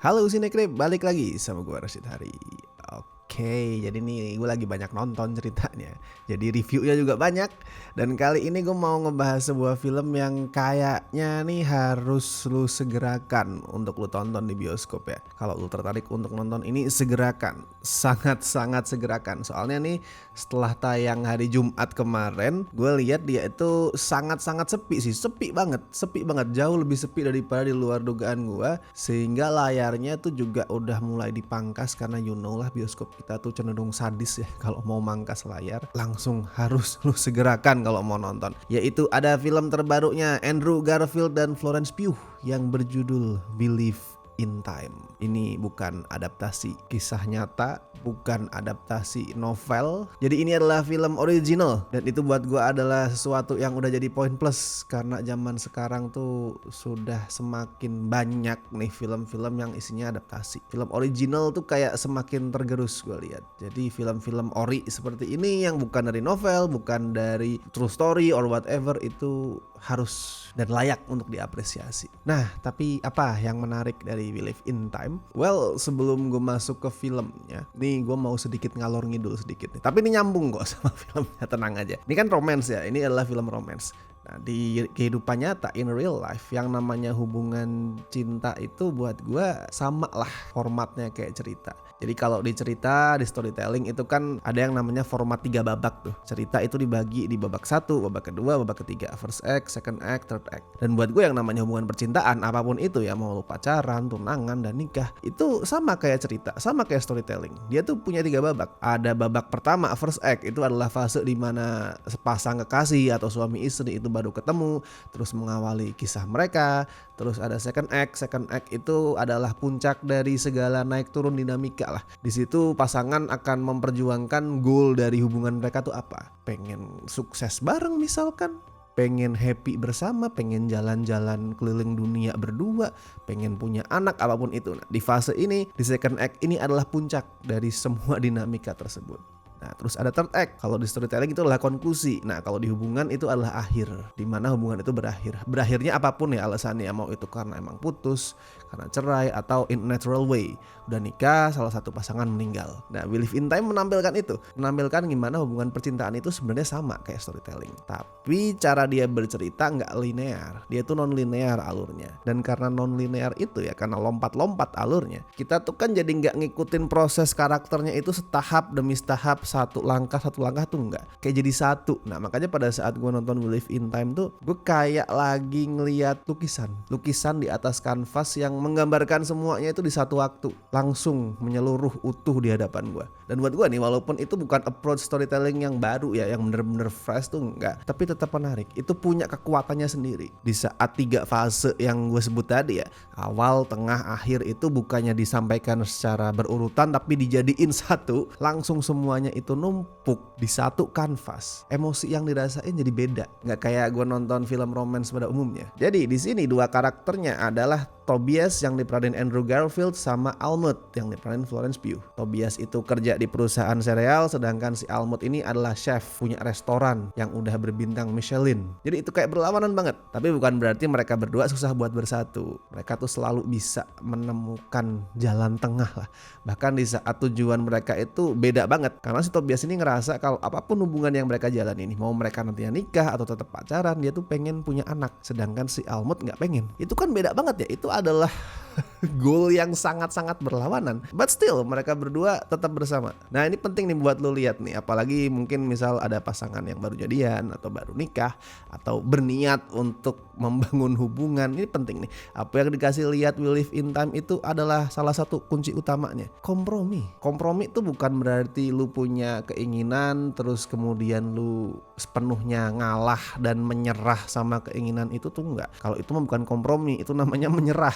Halo Sinekrip, balik lagi sama gue Rashid Hari. Oke, jadi nih gue lagi banyak nonton ceritanya. Jadi reviewnya juga banyak. Dan kali ini gue mau ngebahas sebuah film yang kayaknya nih harus lu segerakan untuk lu tonton di bioskop ya. Kalau lu tertarik untuk nonton ini, segerakan. Sangat-sangat segerakan. Soalnya nih setelah tayang hari Jumat kemarin, gue lihat dia itu sangat-sangat sepi sih. Sepi banget. Jauh lebih sepi daripada di luar dugaan gue. Sehingga layarnya tuh juga udah mulai dipangkas karena you know lah bioskop kita tuh cenderung sadis ya. Kalau mau mangkas layar langsung harus lu segerakan kalau mau nonton. Yaitu ada film terbarunya Andrew Garfield dan Florence Pugh yang berjudul Believe in Time. Ini bukan adaptasi kisah nyata, bukan adaptasi novel. Jadi ini adalah film original dan itu buat gue adalah sesuatu yang udah jadi poin plus karena zaman sekarang tuh sudah semakin banyak nih film-film yang isinya adaptasi. Film original tuh kayak semakin tergerus gue lihat. Jadi film-film ori seperti ini yang bukan dari novel, bukan dari true story or whatever itu harus dan layak untuk diapresiasi. Nah, tapi apa yang menarik dari Believe in Time? Well, sebelum gue masuk ke filmnya, nih gue mau sedikit ngalor ngidul sedikit nih. Tapi ini nyambung kok sama filmnya, tenang aja. Ini kan romance ya, ini adalah film romance. Nah, di kehidupan nyata, in real life, yang namanya hubungan cinta itu buat gue sama lah formatnya kayak cerita. Jadi kalau di cerita, di storytelling itu kan ada yang namanya format 3 babak tuh. Cerita itu dibagi di babak 1, babak kedua, babak ketiga. First act, second act, third act. Dan buat gue yang namanya hubungan percintaan, apapun itu ya, mau lu pacaran, tunangan, dan nikah, itu sama kayak cerita, sama kayak storytelling. Dia tuh punya 3 babak. Ada babak pertama, first act, itu adalah fase dimana sepasang kekasih atau suami istri itu baru ketemu, terus mengawali kisah mereka. Terus ada second act itu adalah puncak dari segala naik turun dinamika lah. Di situ pasangan akan memperjuangkan goal dari hubungan mereka tuh apa? Pengen sukses bareng misalkan, pengen happy bersama, pengen jalan-jalan keliling dunia berdua, pengen punya anak, apapun itu. Nah, di fase ini, di second act ini adalah puncak dari semua dinamika tersebut. Nah, terus ada third act. Kalau di storytelling itu adalah konklusi. Nah, kalau di hubungan itu adalah akhir, di mana hubungan itu berakhir. Berakhirnya apapun ya alasannya, mau itu karena emang putus, karena cerai, atau in natural way. Udah nikah, salah satu pasangan meninggal. Nah, Believe in Time menampilkan itu. Menampilkan gimana hubungan percintaan itu sebenarnya sama kayak storytelling. Tapi cara dia bercerita nggak linear. Dia tuh non-linear alurnya. Dan karena non-linear itu ya, karena lompat-lompat alurnya, kita tuh kan jadi nggak ngikutin proses karakternya itu setahap demi setahap, satu langkah tuh enggak, kayak jadi satu. Nah, makanya pada saat gue nonton Believe in Time tuh gue kayak lagi ngeliat lukisan di atas kanvas yang menggambarkan semuanya itu di satu waktu, langsung menyeluruh utuh di hadapan gue. Dan buat gue nih, walaupun itu bukan approach storytelling yang baru ya, yang bener-bener fresh tuh enggak, tapi tetap menarik. Itu punya kekuatannya sendiri. Di saat 3 fase yang gue sebut tadi ya, awal, tengah, akhir, itu bukannya disampaikan secara berurutan tapi dijadiin satu, langsung semuanya itu numpuk di satu kanvas. Emosi yang dirasain jadi beda, nggak kayak gue nonton film romance pada umumnya. Jadi di sini 2 karakternya adalah Tobias yang diperanin Andrew Garfield sama Almut yang diperanin Florence Pugh. Tobias itu kerja di perusahaan sereal, sedangkan si Almut ini adalah chef, punya restoran yang udah berbintang Michelin. Jadi itu kayak berlawanan banget. Tapi bukan berarti mereka berdua susah buat bersatu. Mereka tuh selalu bisa menemukan jalan tengah lah. Bahkan di saat tujuan mereka itu beda banget. Karena si Tobias ini ngerasa kalau apapun hubungan yang mereka jalani ini, mau mereka nantinya nikah atau tetap pacaran, dia tuh pengen punya anak. Sedangkan si Almut nggak pengen. Itu kan beda banget ya. Itu adalah goal yang sangat-sangat berlawanan. But still mereka berdua tetap bersama. Nah, ini penting nih buat lo lihat nih. Apalagi mungkin misal ada pasangan yang baru jadian atau baru nikah atau berniat untuk membangun hubungan. Ini penting nih. Apa yang dikasih lihat Believe in Time itu adalah salah satu kunci utamanya. Kompromi. Kompromi itu bukan berarti lu punya keinginan terus kemudian lu sepenuhnya ngalah dan menyerah sama keinginan itu tuh enggak. Kalau itu mah bukan kompromi, itu namanya menyerah.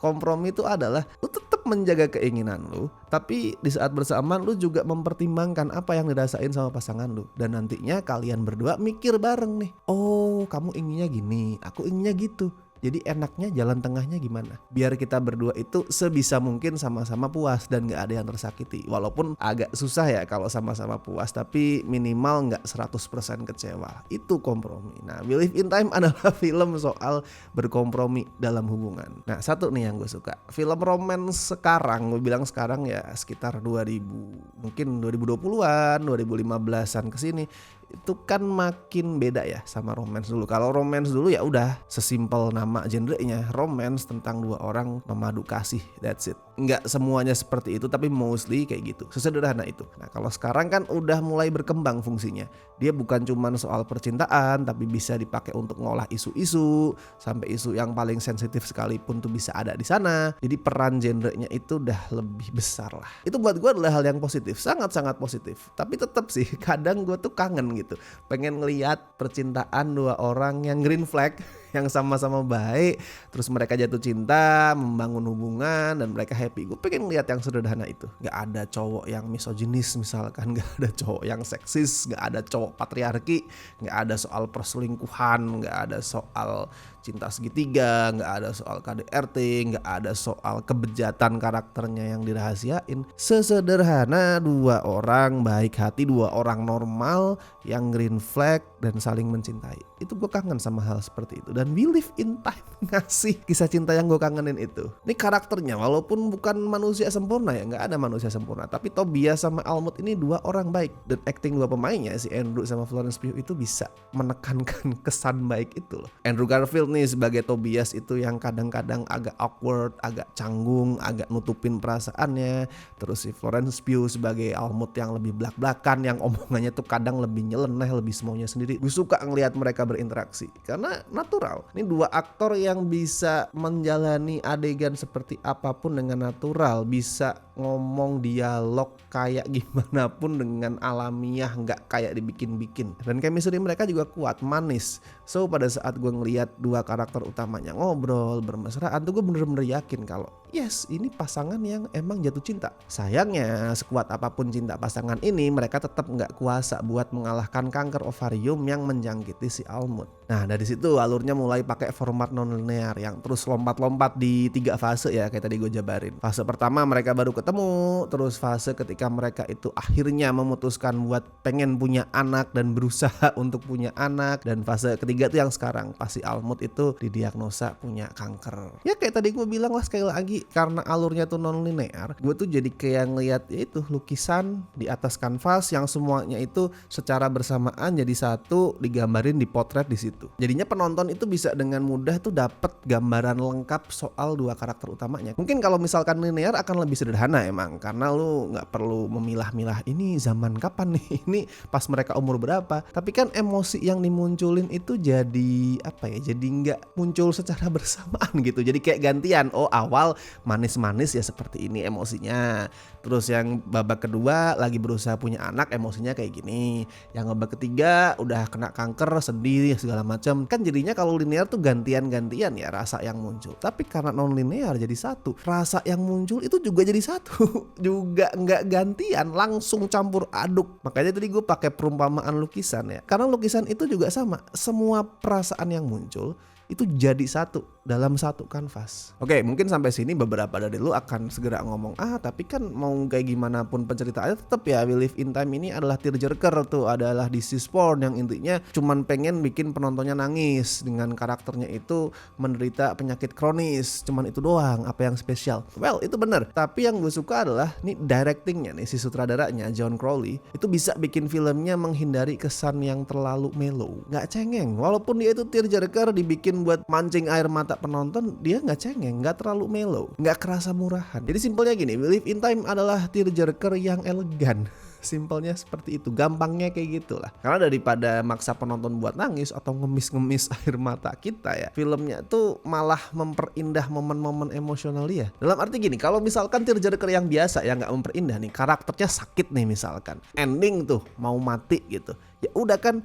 Kompromi itu adalah lu tetap menjaga keinginan lu, tapi di saat bersamaan lu juga mempertimbangkan apa yang dirasain sama pasangan lu. Dan nantinya kalian berdua mikir bareng nih, oh kamu inginnya gini, aku inginnya gitu. Jadi enaknya jalan tengahnya gimana? Biar kita berdua itu sebisa mungkin sama-sama puas dan gak ada yang tersakiti. Walaupun agak susah ya kalau sama-sama puas, tapi minimal gak 100% kecewa. Itu kompromi. Nah, Believe in Time adalah film soal berkompromi dalam hubungan. Nah, satu nih yang gue suka. Film romance sekarang, gue bilang sekarang ya sekitar 2000, mungkin 2020-an, 2015-an kesini, itu kan makin beda ya sama romance dulu. Kalau romance dulu ya udah sesimpel nama genrenya, romance tentang dua orang memadu kasih, that's it. Nggak semuanya seperti itu, tapi mostly kayak gitu, sesederhana itu. Nah, kalau sekarang kan udah mulai berkembang fungsinya. Dia bukan cuma soal percintaan, tapi bisa dipakai untuk ngolah isu-isu, sampai isu yang paling sensitif sekalipun tuh bisa ada di sana. Jadi peran genrenya itu udah lebih besar lah. Itu buat gue adalah hal yang positif, sangat-sangat positif. Tapi tetap sih kadang gue tuh kangen gitu, pengen ngelihat percintaan dua orang yang green flag, yang sama-sama baik, terus mereka jatuh cinta, membangun hubungan, dan mereka happy. Gue pengen lihat yang sederhana itu. Gak ada cowok yang misoginis misalkan, gak ada cowok yang seksis, gak ada cowok patriarki, gak ada soal perselingkuhan, gak ada soal cinta segitiga, gak ada soal KDRT, gak ada soal kebejatan karakternya yang dirahasiain. Sesederhana dua orang baik hati, dua orang normal yang green flag dan saling mencintai. Itu gue kangen sama hal seperti itu. Dan Believe in Time ngasih kisah cinta yang gue kangenin itu. Ini karakternya walaupun bukan manusia sempurna ya, gak ada manusia sempurna, tapi Tobias sama Almut ini dua orang baik. Dan acting dua pemainnya, si Andrew sama Florence Pugh, itu bisa menekankan kesan baik itu loh. Andrew Garfield nih sebagai Tobias itu yang kadang-kadang agak awkward, agak canggung, agak nutupin perasaannya. Terus si Florence Pugh sebagai Almut yang lebih blak-blakan, yang omongannya tuh kadang lebih nyeleneh, lebih semaunya sendiri. Gue suka ngelihat mereka berinteraksi karena natural. Ini dua aktor yang bisa menjalani adegan seperti apapun dengan natural, bisa ngomong dialog kayak gimana pun dengan alamiah, nggak kayak dibikin-bikin. Dan chemistry mereka juga kuat, manis. So pada saat gue ngelihat dua karakter utamanya ngobrol, bermesraan, tuh gue bener-bener yakin kalau yes, ini pasangan yang emang jatuh cinta. Sayangnya sekuat apapun cinta pasangan ini, mereka tetap nggak kuasa buat mengalahkan kanker ovarium yang menjangkiti si Almut. Nah, dari situ alurnya mulai pakai format non-linear yang terus lompat-lompat di 3 fase ya, kayak tadi gue jabarin. Fase pertama mereka baru ketemu, terus fase ketika mereka itu akhirnya memutuskan buat pengen punya anak dan berusaha untuk punya anak, dan fase ketiga tuh yang sekarang pas si Almut itu didiagnosa punya kanker. Ya kayak tadi gue bilang lah, sekali lagi karena alurnya tuh non-linear, gue tuh jadi kayak ngeliat ya itu lukisan di atas kanvas yang semuanya itu secara bersamaan jadi satu, digambarin, dipotret di situ. Jadinya penonton itu bisa dengan mudah tuh dapet gambaran lengkap soal dua karakter utamanya. Mungkin kalau misalkan linear akan lebih sederhana emang, karena lu nggak perlu memilah-milah ini zaman kapan nih, ini pas mereka umur berapa. Tapi kan emosi yang dimunculin itu jadi apa ya? Jadi nggak muncul secara bersamaan gitu. Jadi kayak gantian. Oh, awal manis-manis ya seperti ini emosinya. Terus yang babak kedua lagi berusaha punya anak, emosinya kayak gini. Yang babak ketiga udah kena kanker, sedih segala macam. Kan jadinya kalau linear tuh gantian-gantian ya rasa yang muncul. Tapi karena non linear jadi satu, rasa yang muncul itu juga jadi satu. Juga nggak gantian, langsung campur aduk. Makanya tadi gue pakai perumpamaan lukisan ya. Karena lukisan itu juga sama. Semua perasaan yang muncul itu jadi satu dalam satu kanvas. Oke, mungkin sampai sini beberapa dari lu akan segera ngomong, tapi kan mau kayak gimana pun penceritaannya tetap ya Believe in Time ini adalah tearjerker tuh, adalah disease porn yang intinya cuman pengen bikin penontonnya nangis dengan karakternya itu menderita penyakit kronis, cuman itu doang, apa yang spesial? Well, itu bener, tapi yang gue suka adalah nih directingnya nih, si sutradaranya John Crowley itu bisa bikin filmnya menghindari kesan yang terlalu mellow, nggak cengeng, walaupun dia itu tearjerker dibikin buat mancing air mata penonton, dia nggak cengeng, nggak terlalu mellow, nggak kerasa murahan. Jadi simpelnya gini, Believe in Time adalah tearjerker yang elegan. Simpelnya seperti itu, gampangnya kayak gitulah. Karena daripada maksa penonton buat nangis atau ngemis-ngemis air mata kita ya, filmnya tuh malah memperindah momen-momen emosional dia. Dalam arti gini, kalau misalkan tearjerker yang biasa ya nggak memperindah nih, karakternya sakit nih misalkan, ending tuh mau mati gitu, ya udah kan,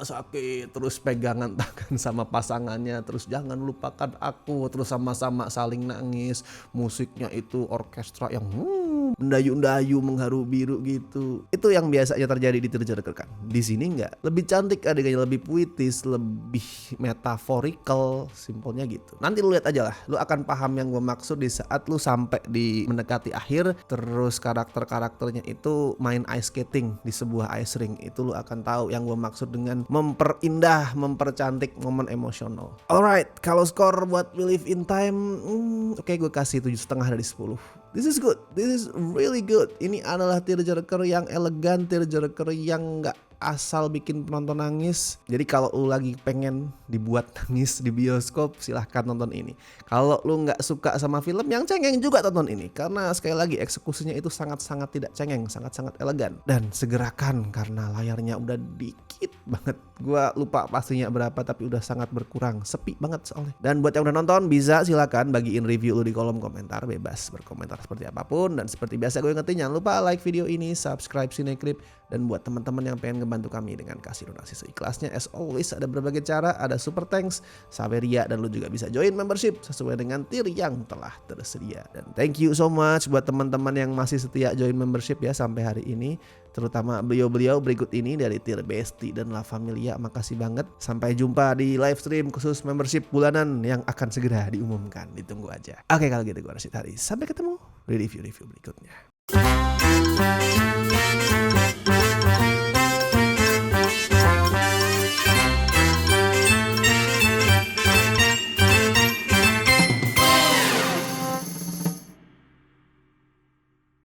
sakit, terus pegangan tangan sama pasangannya, terus jangan lupakan aku, terus sama-sama saling nangis, musiknya itu orkestra yang mendayu-dayu mengharu biru gitu. Itu yang biasanya terjadi di Tearjerker kan. Di sini enggak. Lebih cantik adegannya, lebih puitis, lebih metaphorical, simpelnya gitu. Nanti lu lihat aja lah. Lu akan paham yang gue maksud di saat lu sampai di mendekati akhir, terus karakter-karakternya itu main ice skating di sebuah ice rink. Itu lu akan tahu yang gue maksud dengan memperindah, mempercantik momen emosional. Alright, kalau skor buat We Live in Time, oke, gue kasih 7,5 dari 10. This is good, this is really good. Ini adalah tearjerker yang elegan, tearjerker yang nggak asal bikin penonton nangis. Jadi kalau lu lagi pengen dibuat nangis di bioskop, silahkan nonton ini. Kalau lu nggak suka sama film yang cengeng, juga tonton ini. Karena sekali lagi eksekusinya itu sangat-sangat tidak cengeng, sangat-sangat elegan. Dan segerakan karena layarnya udah dikit banget. Gua lupa pastinya berapa, tapi udah sangat berkurang, sepi banget soalnya. Dan buat yang udah nonton, bisa silakan bagiin review lu di kolom komentar, bebas berkomentar seperti apapun. Dan seperti biasa gue ingetin, jangan lupa like video ini, subscribe Cinecrip, dan buat teman-teman yang pengen ngebantu kami dengan kasih donasi seikhlasnya, as always ada berbagai cara, ada super thanks, Saweria, dan lu juga bisa join membership sesuai dengan tier yang telah tersedia. Dan thank you so much buat teman-teman yang masih setia join membership ya sampai hari ini, terutama beliau-beliau berikut ini dari tier Besti dan La Familia. Makasih banget. Sampai jumpa di live stream khusus membership bulanan yang akan segera diumumkan. Ditunggu aja. Oke, kalau gitu gue Rashid Haris. Sampai ketemu di review-review berikutnya.